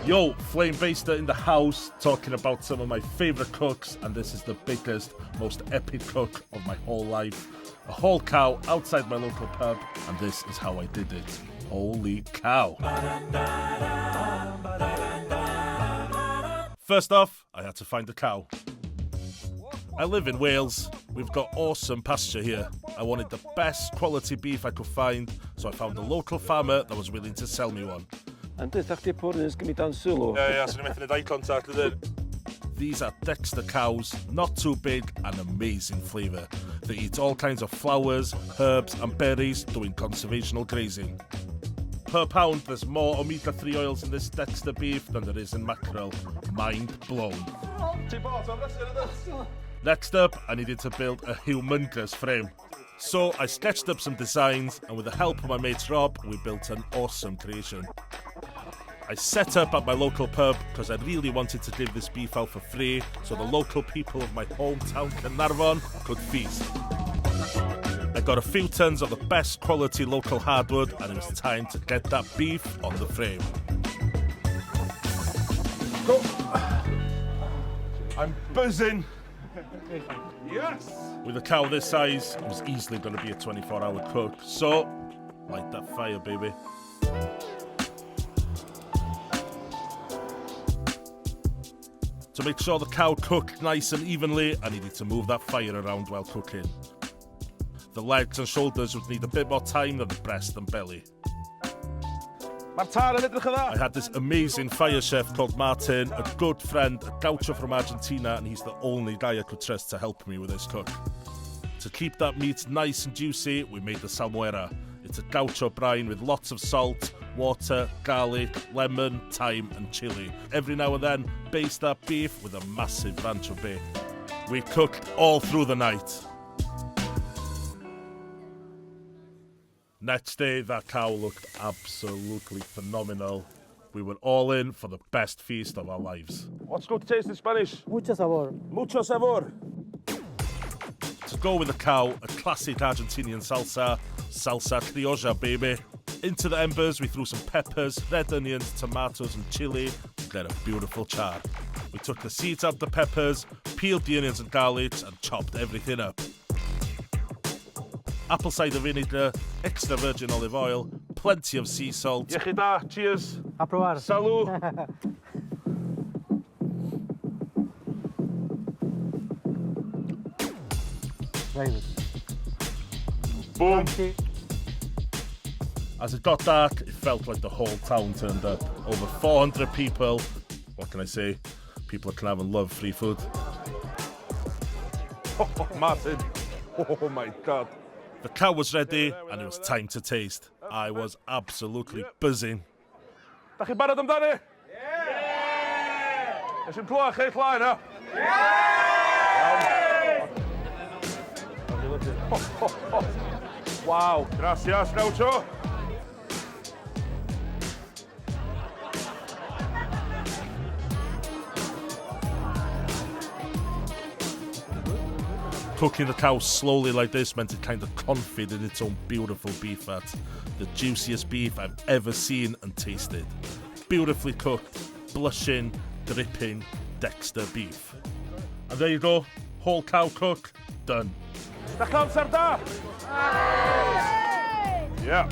Yo, Flame Baster in the house, talking about some of my favourite cooks, and this is the biggest, most epic cook of my whole life. A whole cow outside my local pub, and this is how I did it. Holy cow. First off, I had to find a cow. I live in Wales. We've got awesome pasture here. I wanted the best quality beef I could find, so I found a local farmer that was willing to sell me one. And did chdi pwrnus gymryd dan sylw? Yeah, so I'm making eye contact with it. These are Dexter cows, not too big and amazing flavour. They eat all kinds of flowers, herbs and berries, doing conservational grazing. Per pound, there's more omega-3 oils in this Dexter beef than there is in mackerel. Mind blown. Next up, I needed to build a humongous frame. So I sketched up some designs, and with the help of my mate Rob, we built an awesome creation. I set up at my local pub because I really wanted to give this beef out for free so the local people of my hometown Caernarfon could feast. I got a few tons of the best quality local hardwood, and it was time to get that beef on the frame. Go! I'm buzzing! Yes! With a cow this size, it was easily going to be a 24-hour cook, so light that fire, baby. To make sure the cow cooked nice and evenly, I needed to move that fire around while cooking. The legs and shoulders would need a bit more time than the breast and belly. I had this amazing fire chef called Martin, a good friend, a gaucho from Argentina, and he's the only guy I could trust to help me with this cook. To keep that meat nice and juicy, we made the salmuera. It's a gaucho brine with lots of salt, water, garlic, lemon, thyme and chilli. Every now and then, baste that beef with a massive rancho bake. We cooked all through the night. Next day, that cow looked absolutely phenomenal. We were all in for the best feast of our lives. What's good to taste in Spanish? Mucho sabor. Mucho sabor. To go with the cow, a classic Argentinian salsa criolla, baby. Into the embers, we threw some peppers, red onions, tomatoes and chili to get a beautiful char. We took the seeds out of the peppers, peeled the onions and garlics and chopped everything up. Apple cider vinegar, extra virgin olive oil, plenty of sea salt. Iechyd cheers. A provar. Salud. Very good. Boom. Thank you. As it got dark, it felt like the whole town turned up. Over 400 people. What can I say? People at Caernarfon love free food. Oh, Martin. Oh my God. The cow was ready, and it was time to taste. I was absolutely buzzing. Dach chi'n barod amdani? Yeah! Ys i'n clywach eich llaen, ha? Yeah! Wow, gracias, gaucho. Cooking the cow slowly like this meant it kind of confied in its own beautiful beef fat. The juiciest beef I've ever seen and tasted. Beautifully cooked, blushing, dripping Dexter beef. And there you go, whole cow cook, done. Yeah.